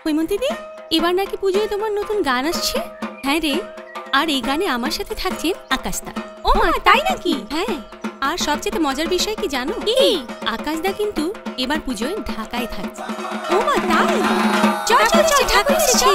হৈমন্তী দি, এবার নাকি পুজোয় তোমার নতুন গান আসছে? হ্যাঁ রে, আর এই গানে আমার সাথে থাকছেন আকাশদা। ও মা, তাই নাকি? হ্যাঁ, আর সবচেয়ে মজার বিষয় কি জানো? কি? আকাশদা কিন্তু এবার পুজোয় ঢাকায় থাকছে। ও মা, তাই? চল চল চল, ঠাকুর এসেছে।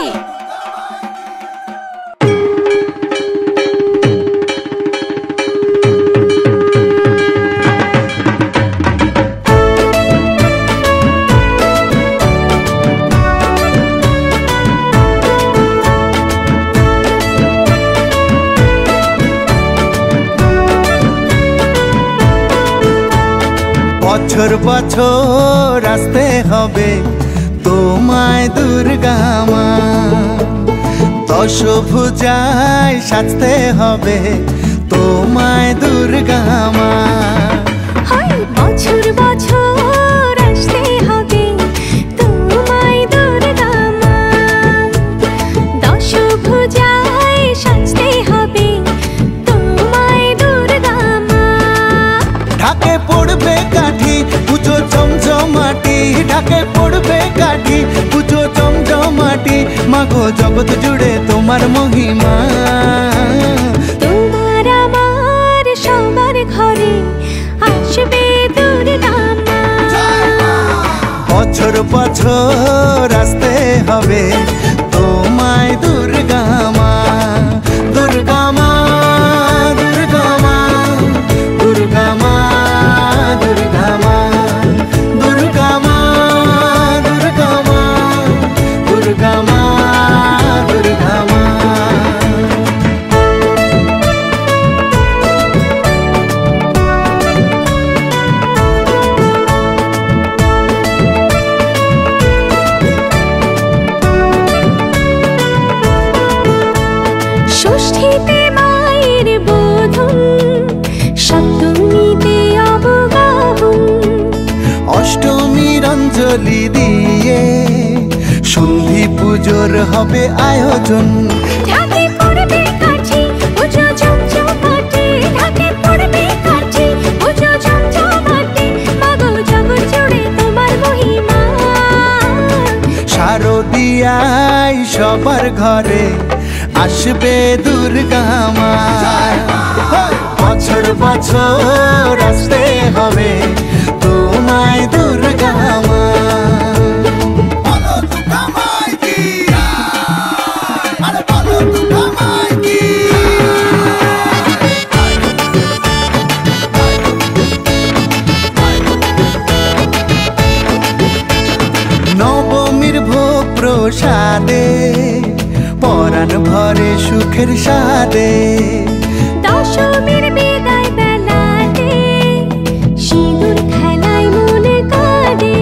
বছর বছর আসতে হবে তোমায় দুর্গা মা, দশভুজায় সাজতে হবে তোমায় দুর্গা মা। বছর বছর আসতে হবে তোমায় দুর্গা মা, দশভুজায় সাজতে হবে তোমায় দুর্গা মা। ঢাকে পড়বে কাঠি পুজো জমজমাটি, ঢাকে পড়বে কাঠি পুজো জমজমাটি, মাগো জগৎ জুড়ে তোমার মহিমা। তোমার আমার সবার ঘরে আসবে দুর্গা মা। বছর বছর আসতে হবে তোমায় দুর্গা মা, দুর্গা মা, দুর্গা মা, দুর্গা মা, দুর্গা মা, দুর্গা মা, দুর্গা মা, দুর্গা মা, দুর্গা মা। ষষ্ঠীতে মায়ের বোধন, সপ্তমীতে অবগাহন, অষ্টমীর অঞ্জলি দিয়ে সন্ধি পুজোর হবে আয়োজন। ঢাকে পড়বে কাঠি পুজো জমজমাটি, ঢাকে পড়বে কাঠি পুজো জমজমাটি, মাগো জগৎ জুড়ে তোমার মহিমা। শারদিয়ায় সবার ঘরে আসবে দুর্গা মা, বছর বছর আসতে হবে তোমায় দুর্গা মা। নবমীর ভোগ প্রসাদে পরাণ ভরে সুখের সাদে, দশমীর বিদায় বেলাতে সিঁদুর খেলায় মনে কাঁদে।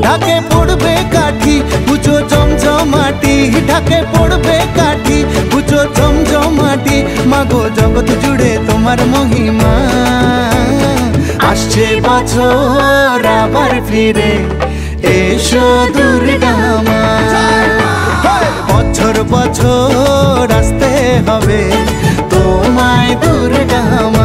ঢাকে পড়বে কাঠি পুজো জমজমাটি, ঢাকে পড়বে কাঠি পুজো জমজমাটি, মাগো জগৎ জুড়ে তোমার মহিমা। আসছে বছর আবার ফিরে এসো দুর্গা মা, বছর বছর আসতে হবে তোমায় দুর্গা মা।